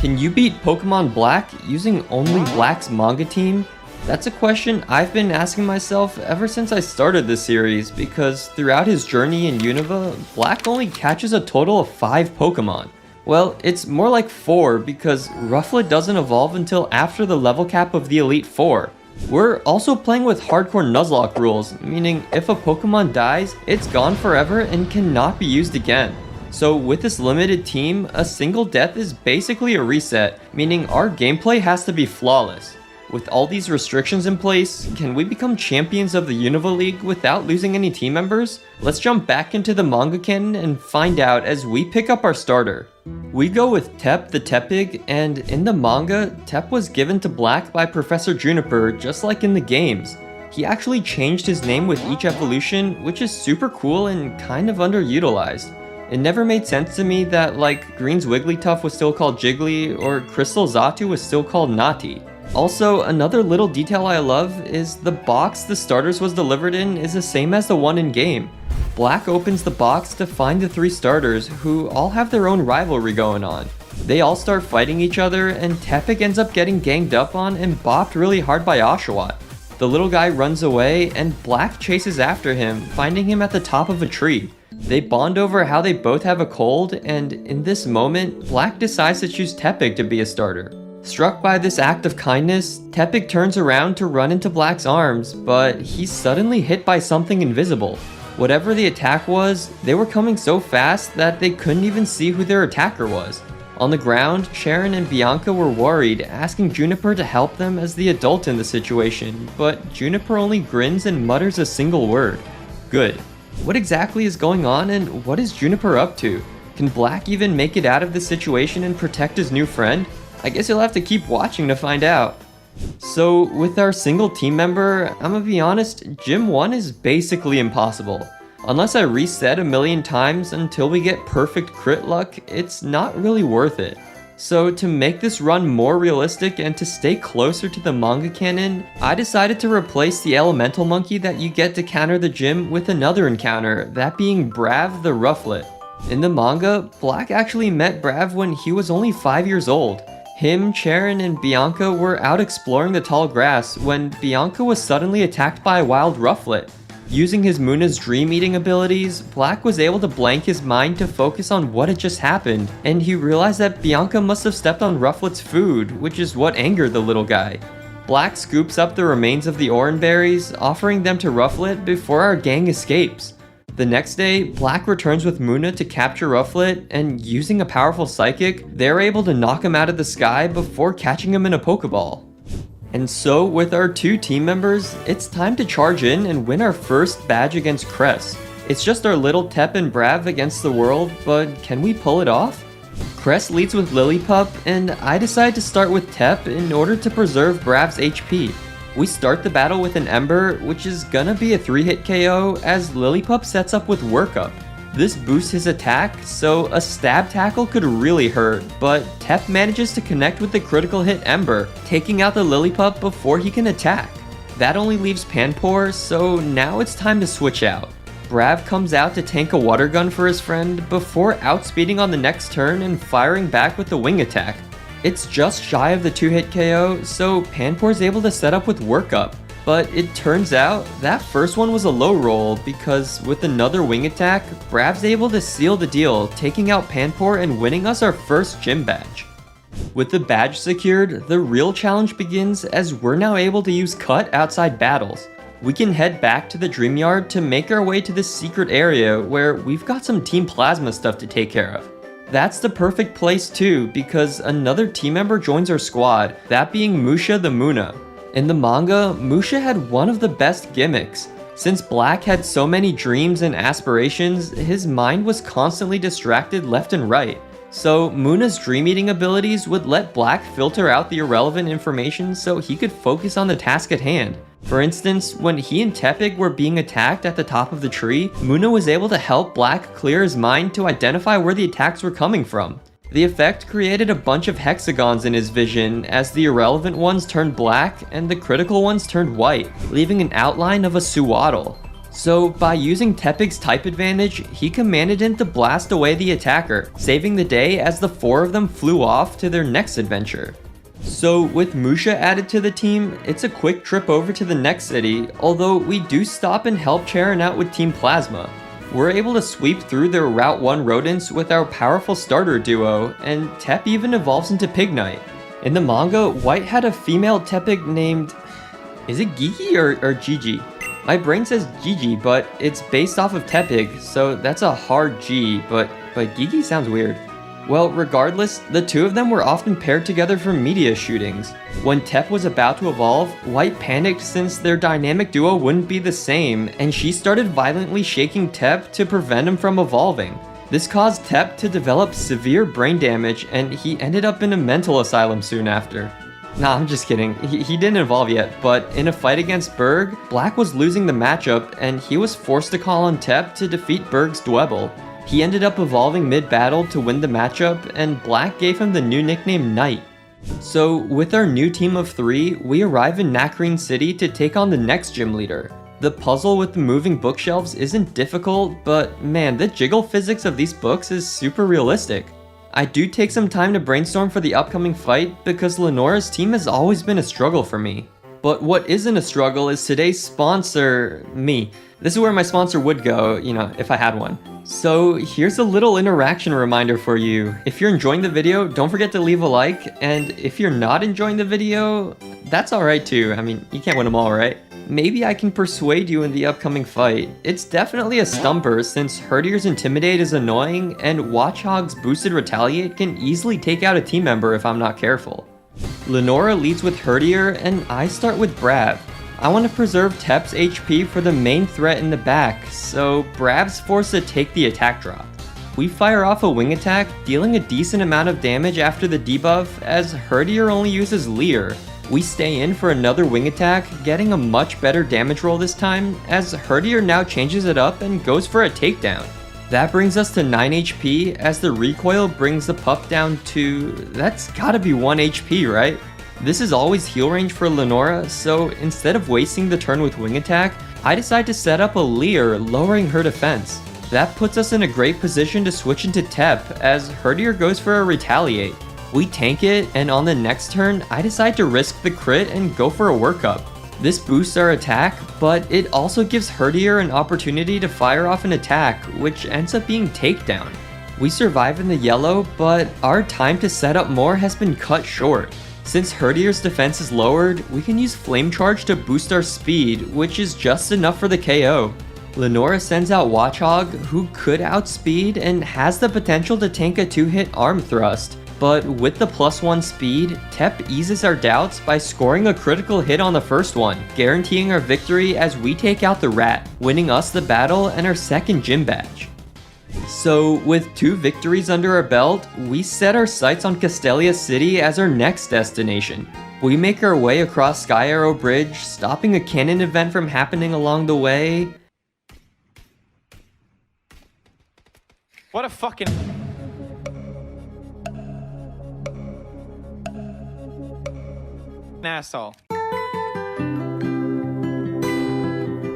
Can you beat Pokémon Black using only Black's manga team? That's a question I've been asking myself ever since I started this series, because throughout his journey in Unova, Black only catches a total of 5 Pokémon. Well, it's more like 4 because Rufflet doesn't evolve until after the level cap of the Elite Four. We're also playing with Hardcore Nuzlocke rules, meaning if a Pokemon dies, it's gone forever and cannot be used again. So with this limited team, a single death is basically a reset, meaning our gameplay has to be flawless. With all these restrictions in place, can we become champions of the Unova League without losing any team members? Let's jump back into the manga canon and find out as we pick up our starter. We go with Tep the Tepig, and in the manga, Tep was given to Black by Professor Juniper just like in the games. He actually changed his name with each evolution, which is super cool and kind of underutilized. It never made sense to me that like Green's Wigglytuff was still called Jiggly or Crystal Xatu was still called Nati. Also, another little detail I love is the box the starters was delivered in is the same as the one in game. Black opens the box to find the 3 starters who all have their own rivalry going on. They all start fighting each other and Tepig ends up getting ganged up on and bopped really hard by Oshawott. The little guy runs away and Black chases after him, finding him at the top of a tree. They bond over how they both have a cold, and in this moment, Black decides to choose Tepig to be a starter. Struck by this act of kindness, Tepig turns around to run into Black's arms, but he's suddenly hit by something invisible. Whatever the attack was, they were coming so fast that they couldn't even see who their attacker was. On the ground, Sharon and Bianca were worried, asking Juniper to help them as the adult in the situation, but Juniper only grins and mutters a single word: "Good." What exactly is going on and what is Juniper up to? Can Black even make it out of this situation and protect his new friend? I guess you'll have to keep watching to find out. So with our single team member, I'm gonna be honest, Gym 1 is basically impossible. Unless I reset a million times until we get perfect crit luck, it's not really worth it. So to make this run more realistic and to stay closer to the manga canon, I decided to replace the elemental monkey that you get to counter the gym with another encounter, that being Brav the Rufflet. In the manga, Black actually met Brav when he was only 5 years old. Him, Sharon, and Bianca were out exploring the tall grass when Bianca was suddenly attacked by a wild Rufflet. Using his Muna's dream-eating abilities, Black was able to blank his mind to focus on what had just happened, and he realized that Bianca must have stepped on Rufflet's food, which is what angered the little guy. Black scoops up the remains of the Oran berries, offering them to Rufflet before our gang escapes. The next day, Black returns with Muna to capture Rufflet, and using a powerful psychic, they're able to knock him out of the sky before catching him in a Pokeball. And so, with our 2 team members, it's time to charge in and win our first badge against Cress. It's just our little Tep and Brav against the world, but can we pull it off? Cress leads with Lillipup, and I decide to start with Tep in order to preserve Brav's HP. We start the battle with an Ember, which is gonna be a 3-hit KO as Lillipup sets up with Workup. This boosts his attack, so a stab tackle could really hurt, but Tep manages to connect with the critical hit Ember, taking out the Lillipup before he can attack. That only leaves Panpour, so now it's time to switch out. Brav comes out to tank a water gun for his friend before outspeeding on the next turn and firing back with the wing attack. It's just shy of the 2-hit KO, so Panpour is able to set up with Workup. But it turns out that first one was a low roll because with another wing attack, Brav's able to seal the deal, taking out Panpour and winning us our first gym badge. With the badge secured, the real challenge begins as we're now able to use Cut outside battles. We can head back to the Dream Yard to make our way to this secret area where we've got some Team Plasma stuff to take care of. That's the perfect place too because another team member joins our squad, that being Musha the Muna. In the manga, Musha had one of the best gimmicks. Since Black had so many dreams and aspirations, his mind was constantly distracted left and right. So Muna's dream-eating abilities would let Black filter out the irrelevant information so he could focus on the task at hand. For instance, when he and Tepig were being attacked at the top of the tree, Muna was able to help Black clear his mind to identify where the attacks were coming from. The effect created a bunch of hexagons in his vision as the irrelevant ones turned black and the critical ones turned white, leaving an outline of a Suwaddle. So by using Tepig's type advantage, he commanded him to blast away the attacker, saving the day as the 4 of them flew off to their next adventure. So with Musha added to the team, it's a quick trip over to the next city, although we do stop and help Charon out with Team Plasma. We're able to sweep through their Route 1 rodents with our powerful starter duo, and Tep even evolves into Pignite. In the manga, White had a female Tepig named... is it Gigi or Gigi? My brain says Gigi, but it's based off of Tepig, so that's a hard G, but Gigi sounds weird. Well, regardless, the 2 of them were often paired together for media shootings. When Tep was about to evolve, White panicked since their dynamic duo wouldn't be the same, and she started violently shaking Tep to prevent him from evolving. This caused Tep to develop severe brain damage, and he ended up in a mental asylum soon after. Nah, I'm just kidding. He didn't evolve yet, but in a fight against Burgh, Black was losing the matchup, and he was forced to call on Tep to defeat Burgh's Dwebble. He ended up evolving mid-battle to win the matchup, and Black gave him the new nickname Knight. So with our new team of 3, we arrive in Nacrene City to take on the next gym leader. The puzzle with the moving bookshelves isn't difficult, but man, the jiggle physics of these books is super realistic. I do take some time to brainstorm for the upcoming fight because Lenora's team has always been a struggle for me. But what isn't a struggle is today's sponsor, me. This is where my sponsor would go, if I had one. So here's a little interaction reminder for you. If you're enjoying the video, don't forget to leave a like, and if you're not enjoying the video, that's alright too. I mean, you can't win them all, right? Maybe I can persuade you in the upcoming fight. It's definitely a stumper since Herdier's Intimidate is annoying, and Watchog's boosted Retaliate can easily take out a team member if I'm not careful. Lenora leads with Herdier, and I start with Brav. I want to preserve Tep's HP for the main threat in the back, so Brav's forced to take the attack drop. We fire off a wing attack, dealing a decent amount of damage after the debuff, as Herdier only uses Leer. We stay in for another wing attack, getting a much better damage roll this time, as Herdier now changes it up and goes for a takedown. That brings us to 9 HP, as the recoil brings the pup down to... that's gotta be 1 HP, right? This is always heal range for Lenora, so instead of wasting the turn with wing attack, I decide to set up a Leer, lowering her defense. That puts us in a great position to switch into Tep, as Herdier goes for a Retaliate. We tank it, and on the next turn, I decide to risk the crit and go for a workup. This boosts our attack, but it also gives Herdier an opportunity to fire off an attack, which ends up being takedown. We survive in the yellow, but our time to set up more has been cut short. Since Herdier's defense is lowered, we can use Flame Charge to boost our speed, which is just enough for the KO. Lenora sends out Watchog, who could outspeed and has the potential to tank a 2-hit arm thrust, but with the +1 speed, Tep eases our doubts by scoring a critical hit on the first one, guaranteeing our victory as we take out the rat, winning us the battle and our second gym badge. So with 2 victories under our belt, we set our sights on Castelia City as our next destination. We make our way across Sky Arrow Bridge, stopping a cannon event from happening along the way. What a fucking... asshole.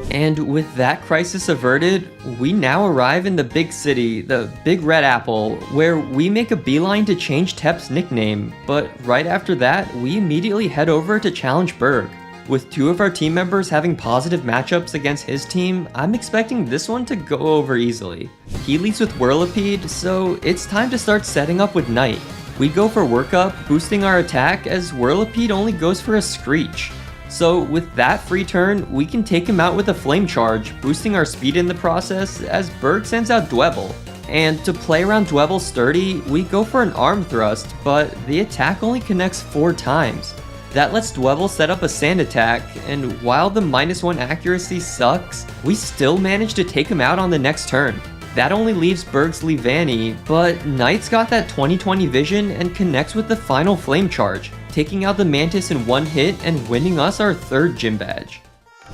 And with that crisis averted, we now arrive in the big city, the Big Red Apple, where we make a beeline to change Tep's nickname, but right after that, we immediately head over to challenge Burgh. With 2 of our team members having positive matchups against his team, I'm expecting this one to go over easily. He leads with Whirlipede, so it's time to start setting up with Knight. We go for workup, boosting our attack as Whirlipede only goes for a Screech. So with that free turn, we can take him out with a Flame Charge, boosting our speed in the process as Burgh sends out Dwebble. And to play around Dwebble's sturdy, we go for an arm thrust, but the attack only connects 4 times. That lets Dwebble set up a sand attack, and while the -1 accuracy sucks, we still manage to take him out on the next turn. That only leaves Burgh's Leavanny, but Knight's got that 20/20 vision and connects with the final Flame Charge, taking out the Mantis in 1 hit and winning us our 3rd gym badge.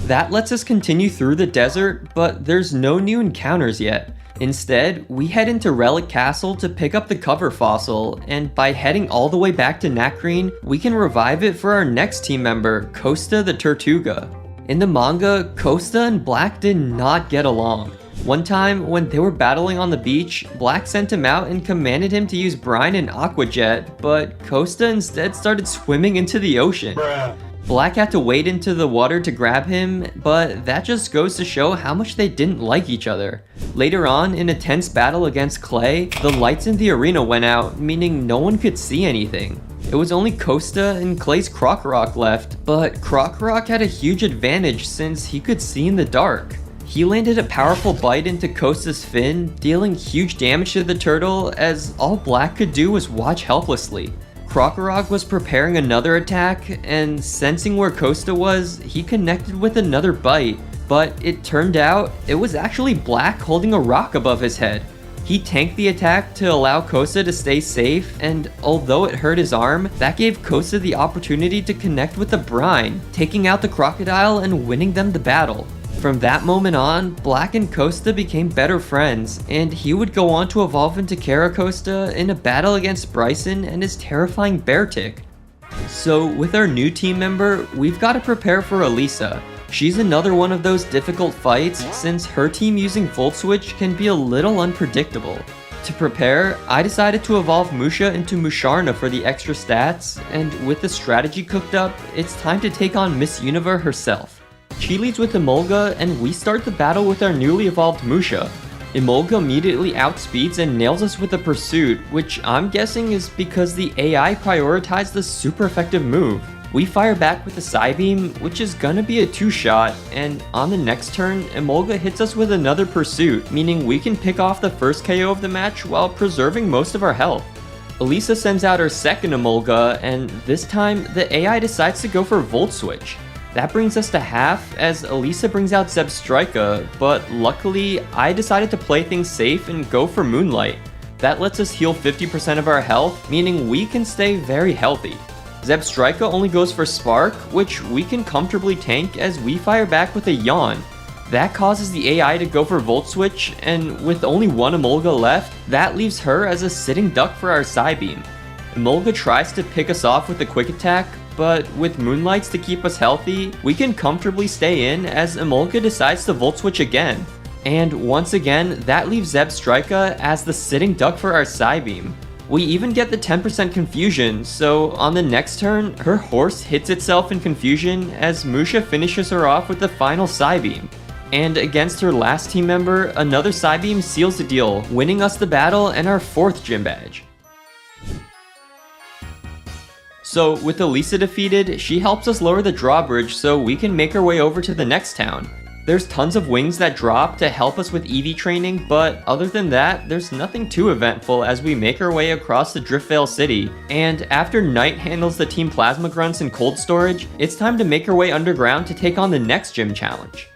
That lets us continue through the desert, but there's no new encounters yet. Instead, we head into Relic Castle to pick up the cover fossil, and by heading all the way back to Nacrene, we can revive it for our next team member, Costa the Tortuga. In the manga, Costa and Black did not get along. One time, when they were battling on the beach, Black sent him out and commanded him to use brine and aqua jet, but Costa instead started swimming into the ocean. Black had to wade into the water to grab him, but that just goes to show how much they didn't like each other. Later on, in a tense battle against Clay, the lights in the arena went out, meaning no one could see anything. It was only Costa and Clay's Crocorock left, but Crocorock had a huge advantage since he could see in the dark. He landed a powerful bite into Costa's fin, dealing huge damage to the turtle, as all Black could do was watch helplessly. Crocorock was preparing another attack, and sensing where Costa was, he connected with another bite, but it turned out it was actually Black holding a rock above his head. He tanked the attack to allow Costa to stay safe, and although it hurt his arm, that gave Costa the opportunity to connect with the brine, taking out the crocodile and winning them the battle. From that moment on, Black and Costa became better friends, and he would go on to evolve into Caracosta in a battle against Brycen and his terrifying Beartic. So with our new team member, we've got to prepare for Elesa. She's another one of those difficult fights since her team using Volt Switch can be a little unpredictable. To prepare, I decided to evolve Musha into Musharna for the extra stats, and with the strategy cooked up, it's time to take on Miss Unova herself. She leads with Emolga, and we start the battle with our newly evolved Musha. Emolga immediately outspeeds and nails us with a pursuit, which I'm guessing is because the AI prioritized the super effective move. We fire back with the Psybeam, which is gonna be a 2-shot, and on the next turn, Emolga hits us with another pursuit, meaning we can pick off the first KO of the match while preserving most of our health. Elesa sends out her second Emolga, and this time, the AI decides to go for Volt Switch. That brings us to half, as Elesa brings out Zebstrika, but luckily, I decided to play things safe and go for Moonlight. That lets us heal 50% of our health, meaning we can stay very healthy. Zebstrika only goes for Spark, which we can comfortably tank as we fire back with a Yawn. That causes the AI to go for Volt Switch, and with only one Emolga left, that leaves her as a sitting duck for our Psybeam. Emolga tries to pick us off with a Quick Attack, but with Moonlights to keep us healthy, we can comfortably stay in as Emolga decides to Volt Switch again. And once again, that leaves Zebstrika as the sitting duck for our Psybeam. We even get the 10% confusion, so on the next turn, her horse hits itself in confusion as Musha finishes her off with the final Psybeam. And against her last team member, another Psybeam seals the deal, winning us the battle and our 4th gym badge. So with Elesa defeated, she helps us lower the drawbridge so we can make our way over to the next town. There's tons of wings that drop to help us with EV training, but other than that, there's nothing too eventful as we make our way across the Driftvale City. And after Knight handles the Team Plasma Grunts in cold storage, it's time to make our way underground to take on the next gym challenge.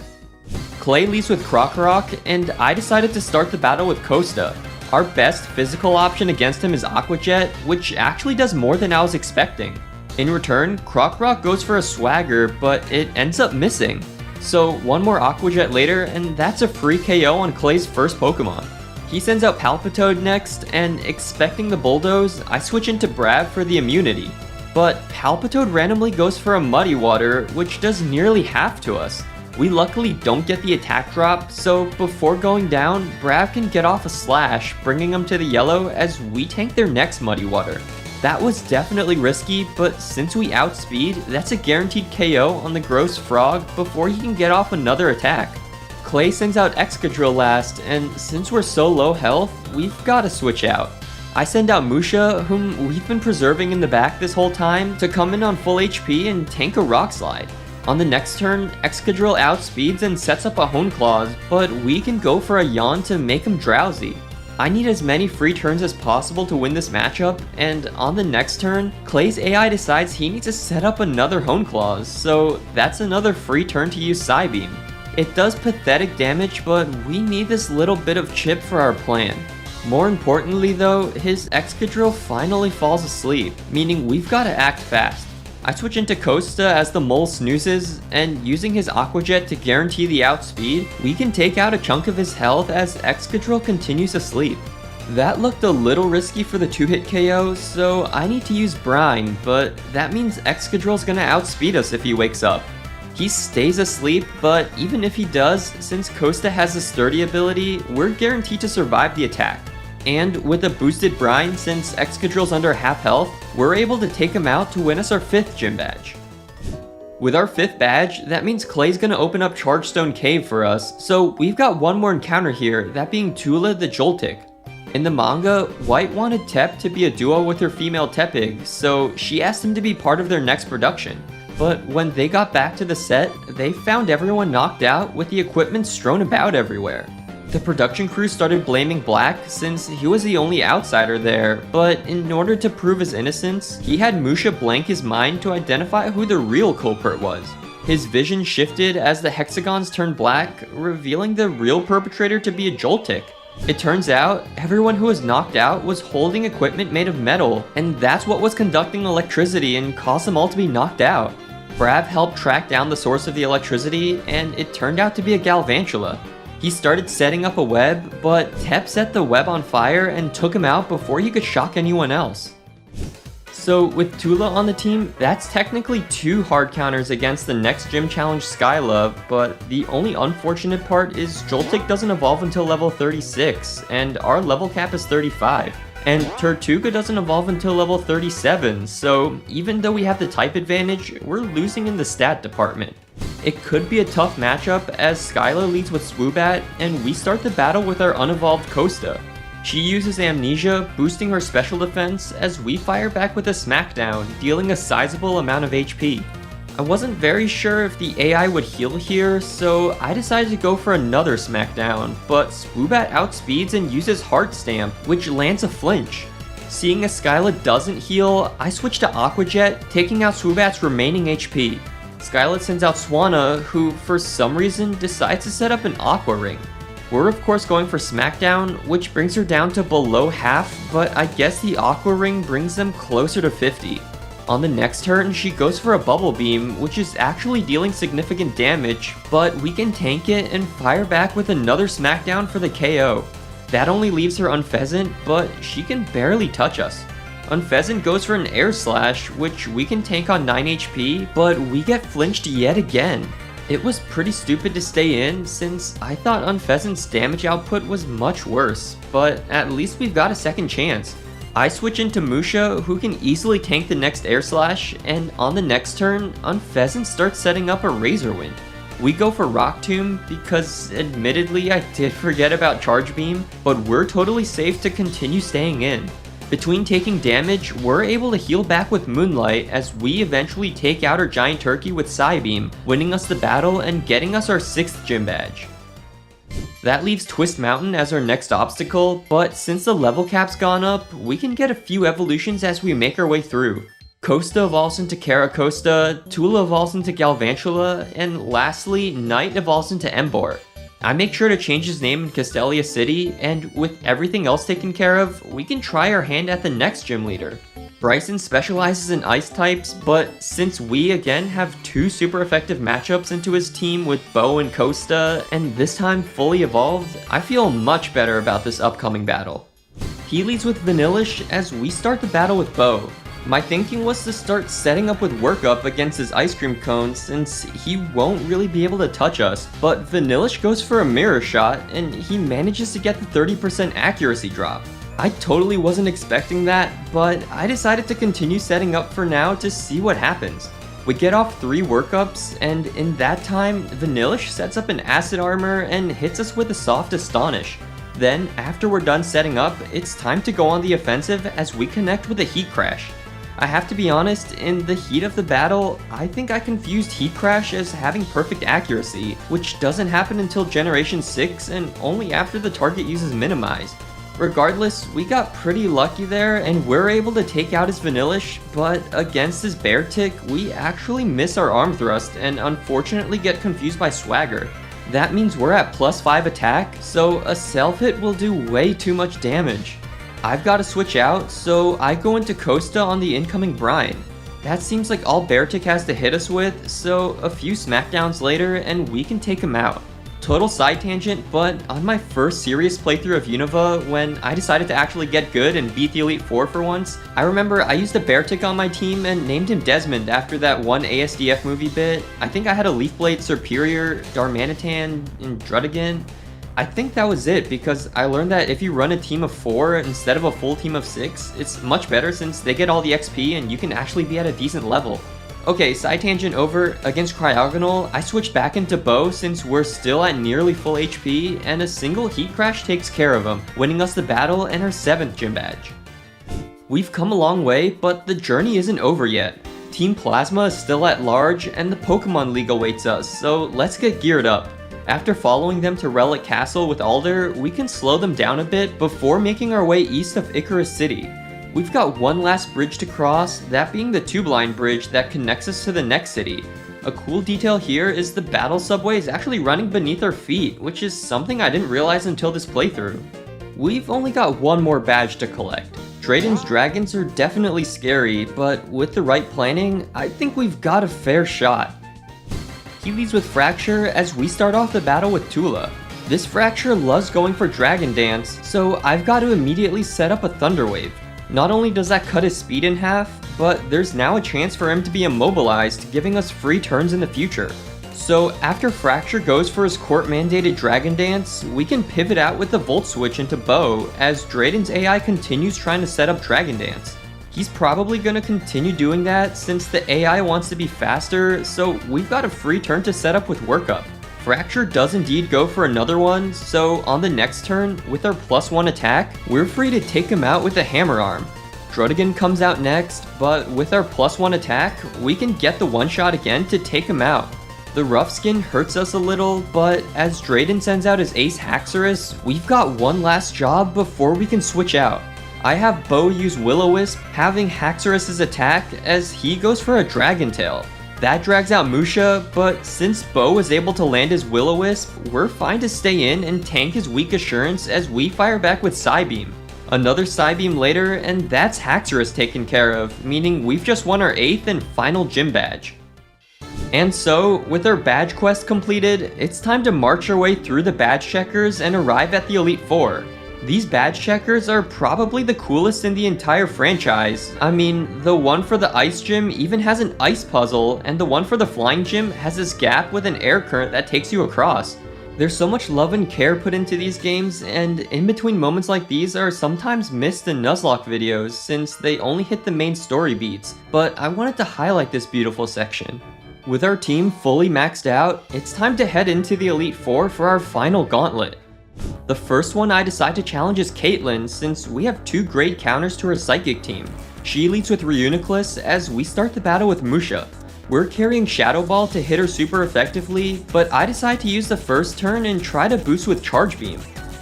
Clay leads with Crocorock, and I decided to start the battle with Costa. Our best physical option against him is Aqua Jet, which actually does more than I was expecting. In return, Crocorock goes for a Swagger, but it ends up missing. So one more Aqua Jet later, and that's a free KO on Clay's first Pokemon. He sends out Palpitoad next, and expecting the Bulldoze, I switch into Brav for the immunity. But Palpitoad randomly goes for a Muddy Water, which does nearly half to us. We luckily don't get the attack drop, so before going down, Brav can get off a Slash, bringing them to the yellow as we tank their next Muddy Water. That was definitely risky, but since we outspeed, that's a guaranteed KO on the Gross Frog before he can get off another attack. Clay sends out Excadrill last, and since we're so low health, we've gotta switch out. I send out Musha, whom we've been preserving in the back this whole time, to come in on full HP and tank a Rock Slide. On the next turn, Excadrill outspeeds and sets up a Hone Claws, but we can go for a Yawn to make him drowsy. I need as many free turns as possible to win this matchup, and on the next turn, Clay's AI decides he needs to set up another Hone Claws, so that's another free turn to use Psybeam. It does pathetic damage, but we need this little bit of chip for our plan. More importantly though, his Excadrill finally falls asleep, meaning we've gotta act fast. I switch into Costa as the mole snoozes, and using his Aqua Jet to guarantee the outspeed, we can take out a chunk of his health as Excadrill continues to sleep. That looked a little risky for the 2-hit KO, so I need to use Brine, but that means Excadrill's gonna outspeed us if he wakes up. He stays asleep, but even if he does, since Costa has a sturdy ability, we're guaranteed to survive the attack. And with a boosted brine, since Excadrill's under half health, we're able to take him out to win us our 5th gym badge. With our 5th badge, that means Clay's gonna open up Chargestone Cave for us, so we've got one more encounter here, that being Tula the Joltik. In the manga, White wanted Tep to be a duo with her female Tepig, so she asked him to be part of their next production. But when they got back to the set, they found everyone knocked out with the equipment strewn about everywhere. The production crew started blaming Black since he was the only outsider there, but in order to prove his innocence, he had Musha blank his mind to identify who the real culprit was. His vision shifted as the hexagons turned black, revealing the real perpetrator to be a Joltik. It turns out, everyone who was knocked out was holding equipment made of metal, and that's what was conducting electricity and caused them all to be knocked out. Brav helped track down the source of the electricity, and it turned out to be a Galvantula. He started setting up a web, but Tep set the web on fire and took him out before he could shock anyone else. So with Tula on the team, that's technically 2 hard counters against the next gym challenge Skyla, but the only unfortunate part is Joltik doesn't evolve until level 36, and our level cap is 35. And Tortuga doesn't evolve until level 37, so even though we have the type advantage, we're losing in the stat department. It could be a tough matchup as Skyla leads with Swoobat, and we start the battle with our unevolved Costa. She uses Amnesia, boosting her special defense, as we fire back with a Smackdown, dealing a sizable amount of HP. I wasn't very sure if the AI would heal here, so I decided to go for another Smackdown, but Swoobat outspeeds and uses Heart Stamp, which lands a flinch. Seeing as Skyla doesn't heal, I switch to Aqua Jet, taking out Swoobat's remaining HP. Skyla sends out Swanna, who for some reason decides to set up an Aqua Ring. We're of course going for Smackdown, which brings her down to below half, but I guess the Aqua Ring brings them closer to 50. On the next turn, she goes for a Bubble Beam, which is actually dealing significant damage, but we can tank it and fire back with another Smackdown for the KO. That only leaves her Unpheasant, but she can barely touch us. Unpheasant goes for an Air Slash, which we can tank on 9 HP, but we get flinched yet again. It was pretty stupid to stay in, since I thought Unpheasant's damage output was much worse, but at least we've got a second chance. I switch into Musha, who can easily tank the next Air Slash, and on the next turn, Unpheasant starts setting up a Razor Wind. We go for Rock Tomb because, admittedly, I did forget about Charge Beam, but we're totally safe to continue staying in. Between taking damage, we're able to heal back with Moonlight as we eventually take out our Giant Turkey with Psybeam, winning us the battle and getting us our 6th gym badge. That leaves Twist Mountain as our next obstacle, but since the level cap's gone up, we can get a few evolutions as we make our way through. Costa evolves into Caracosta, Tula evolves into Galvantula, and lastly, Knight evolves into Embor. I make sure to change his name in Castelia City, and with everything else taken care of, we can try our hand at the next gym leader. Brycen specializes in ice types, but since we again have 2 super effective matchups into his team with Bo and Costa, and this time fully evolved, I feel much better about this upcoming battle. He leads with Vanillish as we start the battle with Bo. My thinking was to start setting up with Workup against his ice cream cone since he won't really be able to touch us, but Vanillish goes for a mirror shot and he manages to get the 30% accuracy drop. I totally wasn't expecting that, but I decided to continue setting up for now to see what happens. We get off 3 Workups, and in that time, Vanillish sets up an Acid Armor and hits us with a Soft Astonish. Then, after we're done setting up, it's time to go on the offensive as we connect with a Heat Crash. I have to be honest, in the heat of the battle, I think I confused Heat Crash as having perfect accuracy, which doesn't happen until Generation 6 and only after the target uses Minimize. Regardless, we got pretty lucky there and we're able to take out his Vanillish, but against his Beartic, we actually miss our Arm Thrust and unfortunately get confused by Swagger. That means we're at +5 attack, so a self-hit will do way too much damage. I've got to switch out, so I go into Costa on the incoming Brine. That seems like all Beartic has to hit us with, so a few Smackdowns later and we can take him out. Total side tangent, but on my first serious playthrough of Unova, when I decided to actually get good and beat the Elite Four for once, I remember I used a bear tick on my team and named him Desmond after that one ASDF movie bit. I think I had a Leaf Blade Superior, Darmanitan, and Drayden. I think that was it, because I learned that if you run a team of 4 instead of a full team of 6, it's much better since they get all the XP and you can actually be at a decent level. Okay, side tangent over. Against Cryogonal, I switched back into Bow since we're still at nearly full HP, and a single Heat Crash takes care of him, winning us the battle and our 7th gym badge. We've come a long way, but the journey isn't over yet. Team Plasma is still at large, and the Pokemon League awaits us, so let's get geared up. After following them to Relic Castle with Alder, we can slow them down a bit before making our way east of Icarus City. We've got one last bridge to cross, that being the Tube Line Bridge that connects us to the next city. A cool detail here is the battle subway is actually running beneath our feet, which is something I didn't realize until this playthrough. We've only got one more badge to collect. Drayden's dragons are definitely scary, but with the right planning, I think we've got a fair shot. He leads with Fracture as we start off the battle with Tula. This Fracture loves going for Dragon Dance, so I've got to immediately set up a Thunder Wave. Not only does that cut his speed in half, but there's now a chance for him to be immobilized, giving us free turns in the future. So after Fracture goes for his court-mandated Dragon Dance, we can pivot out with the Volt Switch into Bow as Drayden's AI continues trying to set up Dragon Dance. He's probably going to continue doing that since the AI wants to be faster, so we've got a free turn to set up with Workup. Fracture does indeed go for another one, so on the next turn, with our +1 attack, we're free to take him out with a Hammer Arm. Drayden comes out next, but with our +1 attack, we can get the one-shot again to take him out. The Rough Skin hurts us a little, but as Drayden sends out his Ace Haxorus, we've got one last job before we can switch out. I have Bow use Will-O-Wisp, having Haxorus' attack as he goes for a Dragon Tail. That drags out Musha, but since Bow was able to land his Will-O-Wisp, we're fine to stay in and tank his Weak Assurance as we fire back with Psybeam. Another Psybeam later, and that's Haxorus taken care of, meaning we've just won our 8th and final gym badge. And so, with our badge quest completed, it's time to march our way through the badge checkers and arrive at the Elite Four. These badge checkers are probably the coolest in the entire franchise. I mean, the one for the Ice Gym even has an ice puzzle, and the one for the Flying Gym has this gap with an air current that takes you across. There's so much love and care put into these games, and in between moments like these are sometimes missed in Nuzlocke videos since they only hit the main story beats, but I wanted to highlight this beautiful section. With our team fully maxed out, it's time to head into the Elite Four for our final gauntlet. The first one I decide to challenge is Caitlyn, since we have 2 great counters to her Psychic team. She leads with Reuniclus as we start the battle with Musha. We're carrying Shadow Ball to hit her super effectively, but I decide to use the first turn and try to boost with Charge Beam.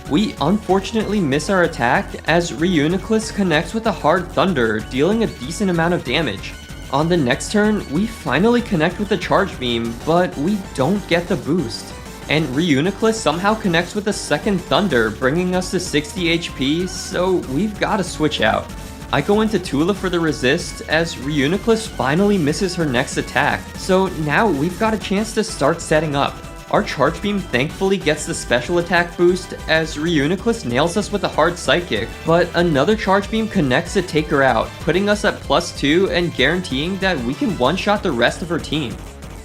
We unfortunately miss our attack as Reuniclus connects with a Hard Thunder, dealing a decent amount of damage. On the next turn, we finally connect with the Charge Beam, but we don't get the boost. And Reuniclus somehow connects with a second Thunder, bringing us to 60 HP, so we've got to switch out. I go into Tula for the resist as Reuniclus finally misses her next attack, so now we've got a chance to start setting up. Our Charge Beam thankfully gets the special attack boost as Reuniclus nails us with a hard Psychic, but another Charge Beam connects to take her out, putting us at +2 and guaranteeing that we can one-shot the rest of her team.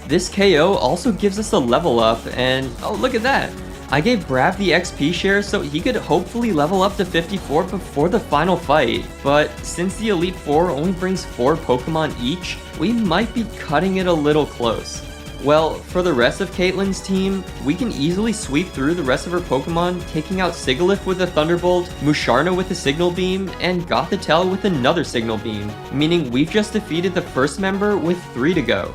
This KO also gives us a level up, and oh, look at that! I gave Brav the XP share so he could hopefully level up to 54 before the final fight, but since the Elite Four only brings 4 Pokemon each, we might be cutting it a little close. Well, for the rest of Caitlyn's team, we can easily sweep through the rest of her Pokemon, taking out Sigilyph with a Thunderbolt, Musharna with a Signal Beam, and Gothitelle with another Signal Beam, meaning we've just defeated the first member with 3 to go.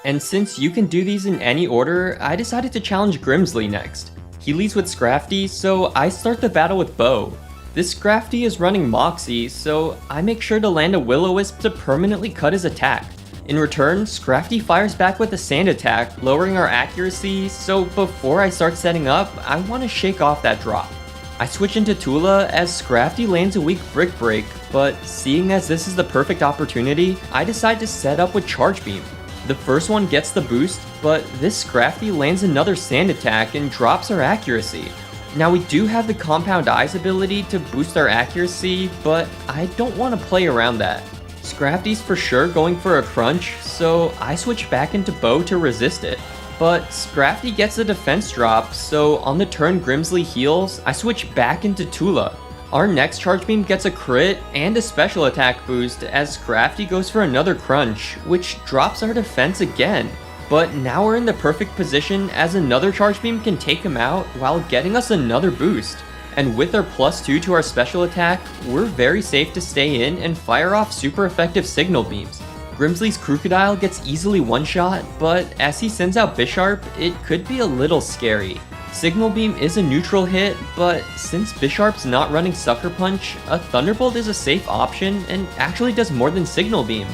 And since you can do these in any order, I decided to challenge Grimsley next. He leads with Scrafty, so I start the battle with Bow. This Scrafty is running Moxie, so I make sure to land a Will-O-Wisp to permanently cut his attack. In return, Scrafty fires back with a Sand attack, lowering our accuracy, so before I start setting up, I want to shake off that drop. I switch into Tula as Scrafty lands a weak Brick Break, but seeing as this is the perfect opportunity, I decide to set up with Charge Beam. The first one gets the boost, but this Scrafty lands another sand attack and drops our accuracy. Now we do have the Compound Eyes ability to boost our accuracy, but I don't want to play around that. Scrafty's for sure going for a crunch, so I switch back into Bow to resist it. But Scrafty gets a defense drop, so on the turn Grimsley heals, I switch back into Tula. Our next Charge Beam gets a crit and a special attack boost as Scrafty goes for another crunch, which drops our defense again. But now we're in the perfect position as another Charge Beam can take him out while getting us another boost. And with our +2 to our special attack, we're very safe to stay in and fire off super effective Signal Beams. Grimsley's Crocodile gets easily one-shot, but as he sends out Bisharp, it could be a little scary. Signal Beam is a neutral hit, but since Bisharp's not running Sucker Punch, a Thunderbolt is a safe option and actually does more than Signal Beam.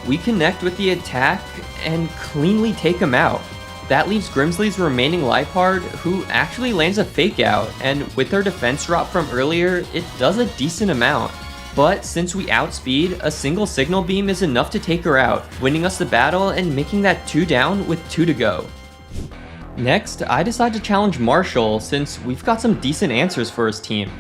We connect with the attack and cleanly take him out. That leaves Grimsley's remaining Liepard, who actually lands a Fake Out, and with her defense drop from earlier, it does a decent amount. But since we outspeed, a single Signal Beam is enough to take her out, winning us the battle and making that 2 down with 2 to go. Next, I decide to challenge Marshall since we've got some decent answers for his team.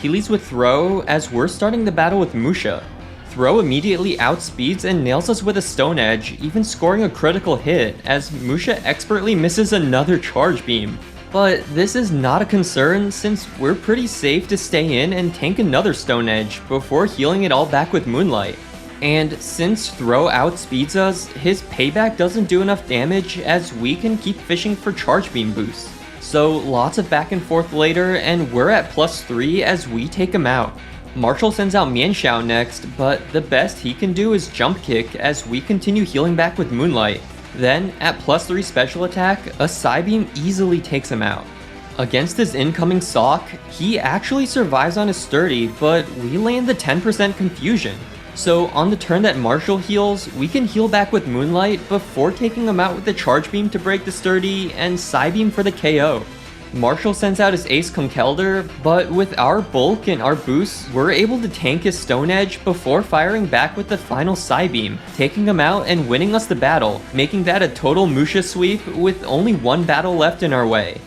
He leads with Throw as we're starting the battle with Musha. Throw immediately outspeeds and nails us with a Stone Edge, even scoring a critical hit as Musha expertly misses another Charge Beam. But this is not a concern since we're pretty safe to stay in and tank another Stone Edge before healing it all back with Moonlight. And since Throw outspeeds us, his payback doesn't do enough damage as we can keep fishing for Charge Beam boosts. So lots of back and forth later and we're at +3 as we take him out. Marshall sends out Mienshao next, but the best he can do is Jump Kick as we continue healing back with Moonlight. Then, at +3 special attack, a Psybeam easily takes him out. Against his incoming Sock, he actually survives on his Sturdy, but we land the 10% Confusion. So on the turn that Marshall heals, we can heal back with Moonlight before taking him out with the Charge Beam to break the Sturdy and Psybeam for the KO. Marshall sends out his Ace Conkeldurr, but with our bulk and our boosts, we're able to tank his Stone Edge before firing back with the final Psybeam, taking him out and winning us the battle, making that a total Musha sweep with only one battle left in our way.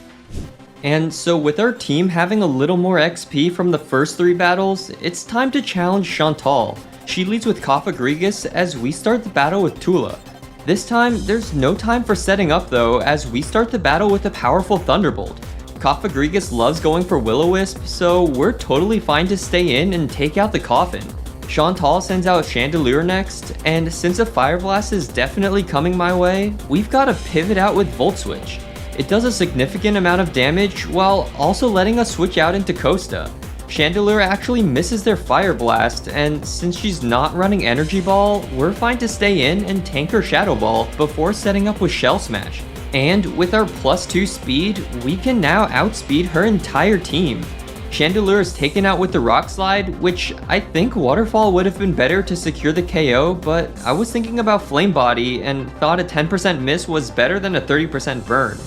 And so with our team having a little more XP from the first 3 battles, it's time to challenge Chantal. She leads with Cofagrigus as we start the battle with Tula. This time, there's no time for setting up though, as we start the battle with a powerful Thunderbolt. Cofagrigus loves going for Will-O-Wisp, so we're totally fine to stay in and take out the Coffin. Chantal sends out Chandelure next, and since a Fire Blast is definitely coming my way, we've got to pivot out with Volt Switch. It does a significant amount of damage while also letting us switch out into Costa. Chandelure actually misses their Fire Blast, and since she's not running Energy Ball, we're fine to stay in and tank her Shadow Ball before setting up with Shell Smash. And with our +2 speed, we can now outspeed her entire team. Chandelure is taken out with the Rock Slide, which I think Waterfall would have been better to secure the KO, but I was thinking about Flame Body and thought a 10% miss was better than a 30% burn.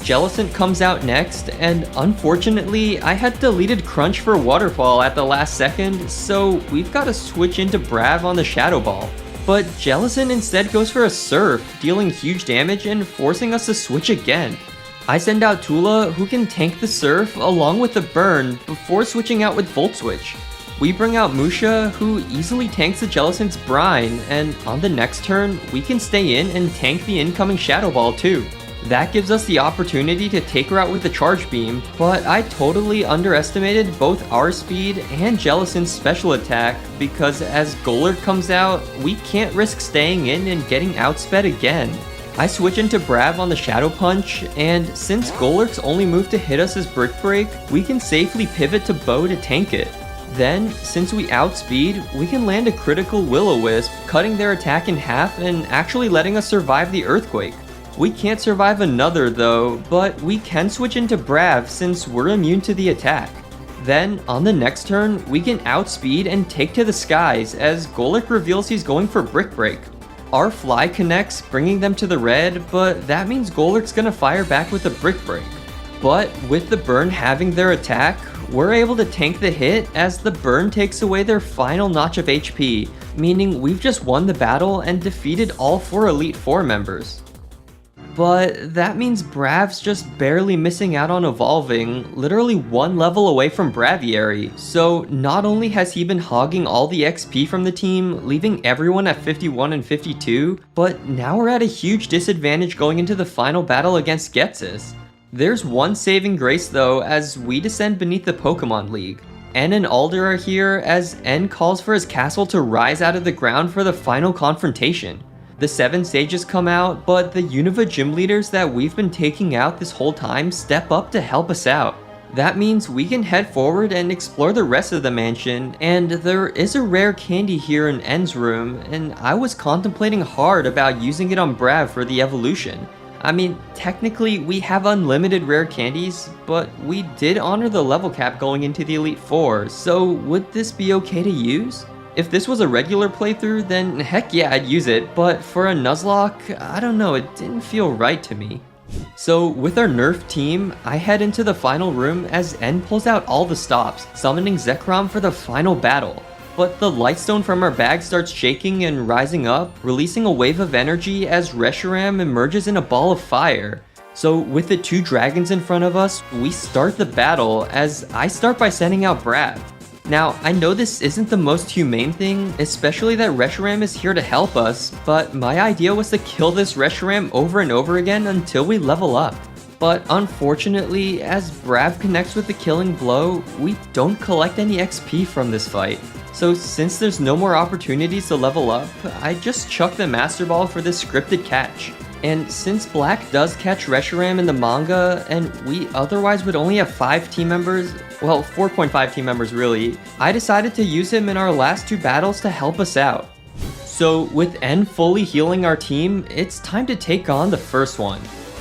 Jellicent comes out next, and unfortunately, I had deleted Crunch for Waterfall at the last second, so we've got to switch into Brav on the Shadow Ball. But Jellicent instead goes for a Surf, dealing huge damage and forcing us to switch again. I send out Tula, who can tank the Surf along with the Burn before switching out with Volt Switch. We bring out Musha, who easily tanks the Jellicent's Brine, and on the next turn, we can stay in and tank the incoming Shadow Ball too. That gives us the opportunity to take her out with the Charge Beam, but I totally underestimated both our speed and Jellicent's special attack because as Golurk comes out, we can't risk staying in and getting outsped again. I switch into Brav on the Shadow Punch, and since Golurk's only move to hit us is Brick Break, we can safely pivot to Bow to tank it. Then, since we outspeed, we can land a critical Will-O-Wisp, cutting their attack in half and actually letting us survive the Earthquake. We can't survive another though, but we can switch into Brav since we're immune to the attack. Then, on the next turn, we can outspeed and take to the skies as Golurk reveals he's going for Brick Break. Our Fly connects, bringing them to the red, but that means Golurk's gonna fire back with a Brick Break. But with the burn having their attack, we're able to tank the hit as the burn takes away their final notch of HP, meaning we've just won the battle and defeated all 4 Elite Four members. But that means Brav's just barely missing out on evolving, literally 1 level away from Braviary. So not only has he been hogging all the XP from the team, leaving everyone at 51 and 52, but now we're at a huge disadvantage going into the final battle against Ghetsis. There's one saving grace though as we descend beneath the Pokémon League. N and Alder are here as N calls for his castle to rise out of the ground for the final confrontation. The 7 sages come out, but the Unova gym leaders that we've been taking out this whole time step up to help us out. That means we can head forward and explore the rest of the mansion, and there is a rare candy here in N's room, and I was contemplating hard about using it on Brav for the evolution. I mean, technically we have unlimited rare candies, but we did honor the level cap going into the Elite Four, so would this be okay to use? If this was a regular playthrough, then heck yeah, I'd use it, but for a Nuzlocke, I don't know, it didn't feel right to me. So with our nerf team, I head into the final room as N pulls out all the stops, summoning Zekrom for the final battle. But the Lightstone from our bag starts shaking and rising up, releasing a wave of energy as Reshiram emerges in a ball of fire. So with the 2 dragons in front of us, we start the battle as I start by sending out Brav. Now, I know this isn't the most humane thing, especially that Reshiram is here to help us, but my idea was to kill this Reshiram over and over again until we level up. But unfortunately, as Brav connects with the killing blow, we don't collect any XP from this fight. So since there's no more opportunities to level up, I just chuck the Master Ball for this scripted catch. And since Black does catch Reshiram in the manga, and we otherwise would only have 5 team members, well 4.5 team members really, I decided to use him in our last 2 battles to help us out. So with N fully healing our team, it's time to take on the first one.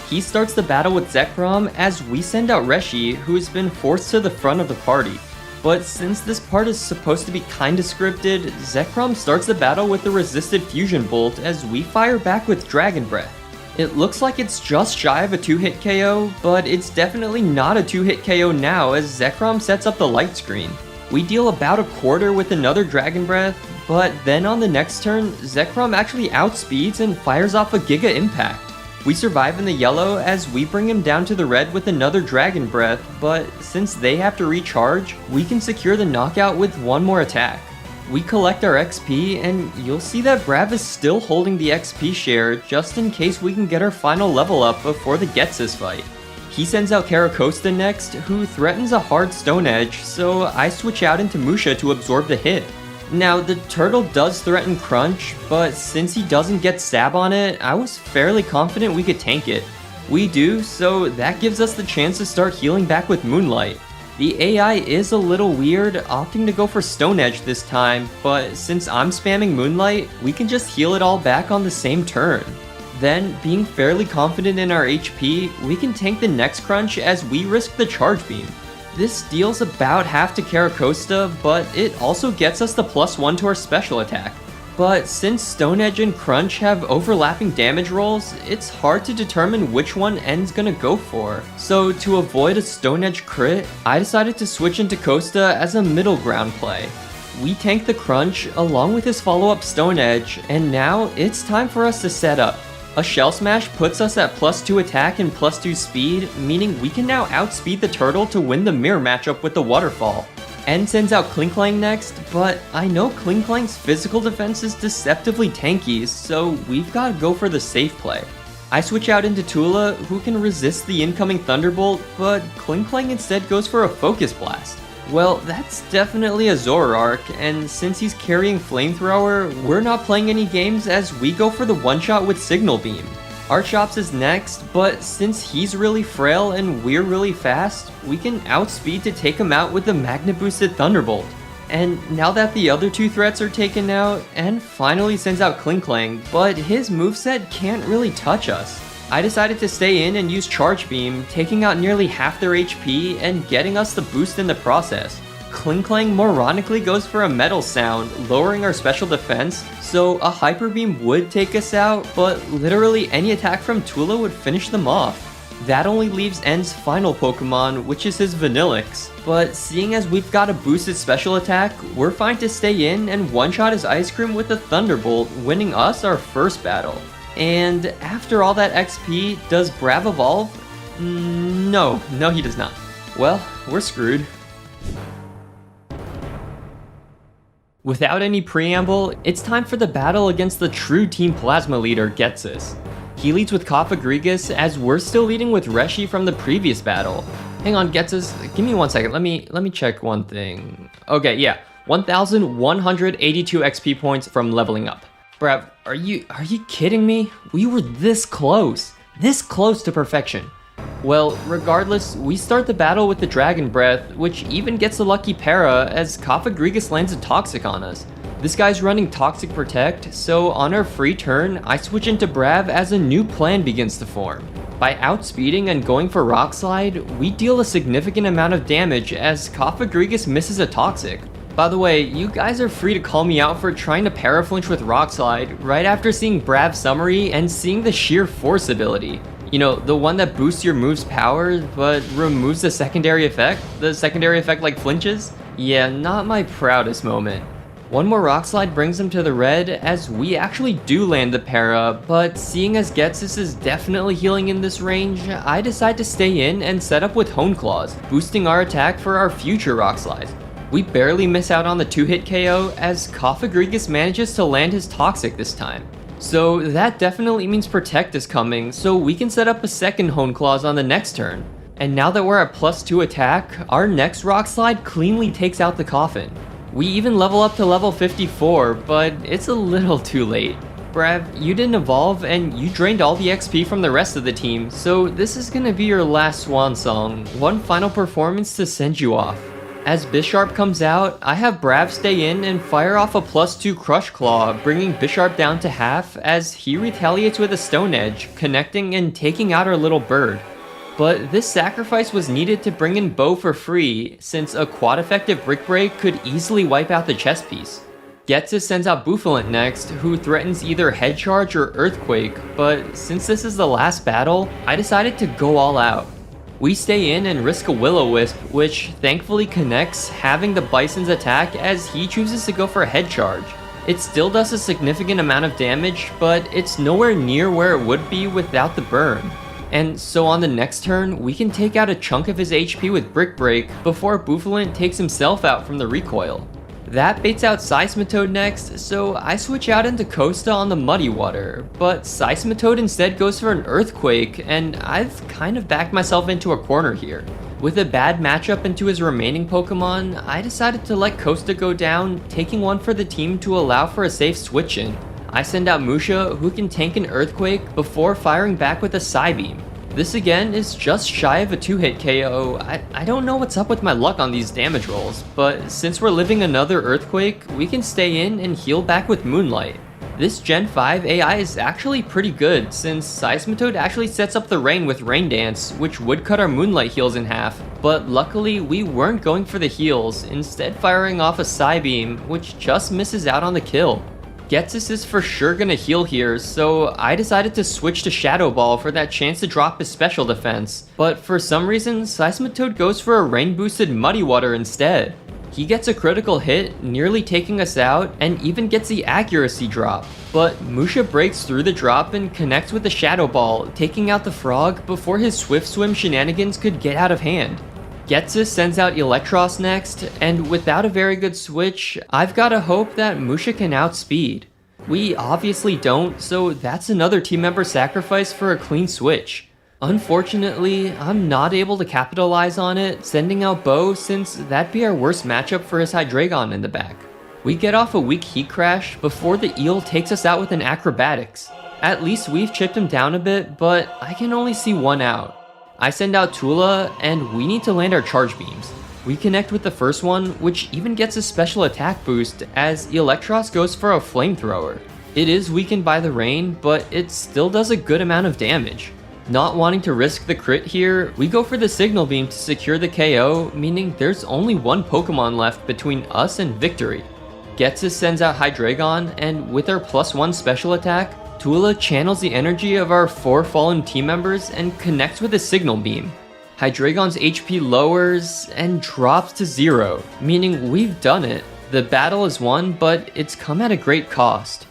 He starts the battle with Zekrom as we send out Reshi, who has been forced to the front of the party. But since this part is supposed to be kinda scripted, Zekrom starts the battle with the resisted fusion bolt as we fire back with Dragon Breath. It looks like it's just shy of a 2-hit KO, but it's definitely not a 2-hit KO now as Zekrom sets up the light screen. We deal about a quarter with another Dragon Breath, but then on the next turn, Zekrom actually outspeeds and fires off a Giga Impact. We survive in the yellow as we bring him down to the red with another Dragon Breath, but since they have to recharge, we can secure the knockout with 1 more attack. We collect our XP, and you'll see that Brav is still holding the XP share just in case we can get our final level up before the Ghetsis fight. He sends out Caracosta next, who threatens a hard Stone Edge, so I switch out into Musha to absorb the hit. Now, the turtle does threaten Crunch, but since he doesn't get Stab on it, I was fairly confident we could tank it. We do, so that gives us the chance to start healing back with Moonlight. The AI is a little weird, opting to go for Stone Edge this time, but since I'm spamming Moonlight, we can just heal it all back on the same turn. Then, being fairly confident in our HP, we can tank the next Crunch as we risk the Charge Beam. This deals about half to Caracosta, but it also gets us the +1 to our special attack. But since Stone Edge and Crunch have overlapping damage rolls, it's hard to determine which one N's gonna go for. So to avoid a Stone Edge crit, I decided to switch into Costa as a middle ground play. We tank the Crunch along with his follow-up Stone Edge, and now it's time for us to set up. A Shell Smash puts us at +2 attack and +2 speed, meaning we can now outspeed the turtle to win the mirror matchup with the Waterfall. N sends out Klinklang next, but I know Klinklang's physical defense is deceptively tanky, so we've gotta go for the safe play. I switch out into Tula, who can resist the incoming Thunderbolt, but Klinklang instead goes for a Focus Blast. Well, that's definitely a Zoroark, and since he's carrying Flamethrower, we're not playing any games as we go for the one-shot with Signal Beam. Archops is next, but since he's really frail and we're really fast, we can outspeed to take him out with the Magna Boosted Thunderbolt. And now that the other 2 threats are taken out, N finally sends out Klinklang, but his moveset can't really touch us. I decided to stay in and use Charge Beam, taking out nearly half their HP and getting us the boost in the process. Klinklang moronically goes for a Metal Sound, lowering our special defense, so a Hyper Beam would take us out, but literally any attack from Tula would finish them off. That only leaves N's final Pokemon, which is his Vanillix. But seeing as we've got a boosted special attack, we're fine to stay in and one-shot his Ice Cream with a Thunderbolt, winning us our first battle. And after all that XP, does Brav evolve? No, he does not. Well, we're screwed. Without any preamble, it's time for the battle against the true Team Plasma leader, Ghetsis. He leads with Cofagrigus, as we're still leading with Reshi from the previous battle. Hang on, Ghetsis, give me 1 second, let me check one thing. Okay, yeah, 1,182 XP points from leveling up. Brav, are you kidding me? We were this close to perfection. Well, regardless, we start the battle with the Dragon Breath, which even gets a lucky para as Cofagrigus lands a Toxic on us. This guy's running Toxic Protect, so on our free turn, I switch into Brav as a new plan begins to form. By outspeeding and going for Rock Slide, we deal a significant amount of damage as Cofagrigus misses a Toxic. By the way, you guys are free to call me out for trying to paraflinch with Rock Slide right after seeing Brav's summary and seeing the Sheer Force ability. You know, the one that boosts your move's power, but removes the secondary effect? The secondary effect like flinches? Yeah, not my proudest moment. One more Rock Slide brings him to the red, as we actually do land the para, but seeing as Ghetsis is definitely healing in this range, I decide to stay in and set up with Hone Claws, boosting our attack for our future Rock Slides. We barely miss out on the 2-hit KO, as Cofagrigus manages to land his Toxic this time. So that definitely means Protect is coming, so we can set up a second Hone Claws on the next turn. And now that we're at +2 attack, our next Rock Slide cleanly takes out the Coffin. We even level up to level 54, but it's a little too late. Brav, you didn't evolve and you drained all the XP from the rest of the team, so this is gonna be your last swan song, one final performance to send you off. As Bisharp comes out, I have Brav stay in and fire off a +2 Crush Claw, bringing Bisharp down to half as he retaliates with a Stone Edge, connecting and taking out our little bird. But this sacrifice was needed to bring in Bow for free, since a quad-effective Brick Break could easily wipe out the chess piece. Ghetsis sends out Bouffalant next, who threatens either Head Charge or Earthquake, but since this is the last battle, I decided to go all out. We stay in and risk a Will-O-Wisp, which thankfully connects, having the Brycen's attack as he chooses to go for a Head Charge. It still does a significant amount of damage, but it's nowhere near where it would be without the burn. And so on the next turn, we can take out a chunk of his HP with Brick Break before Bouffalant takes himself out from the recoil. That baits out Seismitoad next, so I switch out into Costa on the Muddy Water, but Seismitoad instead goes for an Earthquake, and I've kind of backed myself into a corner here. With a bad matchup into his remaining Pokemon, I decided to let Costa go down, taking one for the team to allow for a safe switch in. I send out Musha, who can tank an Earthquake before firing back with a Psybeam. This again is just shy of a 2-hit KO. I don't know what's up with my luck on these damage rolls, but since we're living another Earthquake, we can stay in and heal back with Moonlight. This Gen 5 AI is actually pretty good, since Seismitoad actually sets up the rain with Rain Dance, which would cut our Moonlight heals in half, but luckily we weren't going for the heals, instead firing off a Psybeam, which just misses out on the kill. Ghetsis is for sure gonna heal here, so I decided to switch to Shadow Ball for that chance to drop his special defense. But for some reason, Seismitoad goes for a rain boosted Muddy Water instead. He gets a critical hit, nearly taking us out, and even gets the accuracy drop. But Musha breaks through the drop and connects with the Shadow Ball, taking out the frog before his Swift Swim shenanigans could get out of hand. Ghetsis sends out Eelektross next, and without a very good switch, I've gotta hope that Musha can outspeed. We obviously don't, so that's another team member sacrifice for a clean switch. Unfortunately, I'm not able to capitalize on it, sending out Bow since that'd be our worst matchup for his Hydreigon in the back. We get off a weak Heat Crash before the Eel takes us out with an Acrobatics. At least we've chipped him down a bit, but I can only see one out. I send out Tula, and we need to land our Charge Beams. We connect with the first one, which even gets a special attack boost as Eelektross goes for a Flamethrower. It is weakened by the rain, but it still does a good amount of damage. Not wanting to risk the crit here, we go for the Signal Beam to secure the KO, meaning there's only one Pokemon left between us and victory. Ghetsis sends out Hydreigon, and with our +1 special attack, Tula channels the energy of our 4 fallen team members and connects with a signal beam. Hydreigon's HP lowers and drops to 0, meaning we've done it. The battle is won, but it's come at a great cost.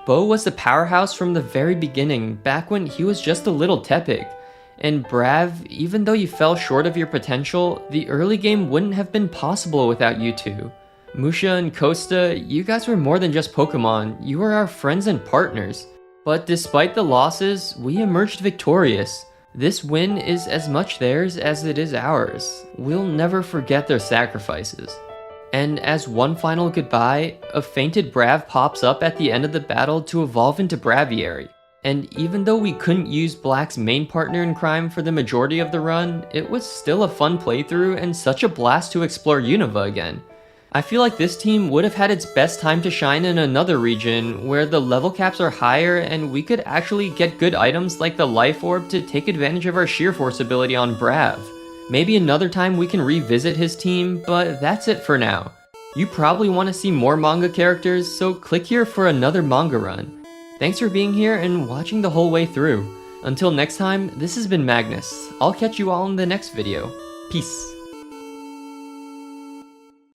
Bo was the powerhouse from the very beginning, back when he was just a little Tepig. And Brav, even though you fell short of your potential, the early game wouldn't have been possible without you two. Musha and Costa, you guys were more than just Pokemon, you were our friends and partners. But despite the losses, we emerged victorious. This win is as much theirs as it is ours. We'll never forget their sacrifices. And as one final goodbye, a fainted Brav pops up at the end of the battle to evolve into Braviary. And even though we couldn't use Black's main partner in crime for the majority of the run, it was still a fun playthrough and such a blast to explore Unova again. I feel like this team would have had its best time to shine in another region where the level caps are higher and we could actually get good items like the Life Orb to take advantage of our Sheer Force ability on Brav. Maybe another time we can revisit his team, but that's it for now. You probably want to see more manga characters, so click here for another manga run. Thanks for being here and watching the whole way through. Until next time, this has been Magnus. I'll catch you all in the next video. Peace.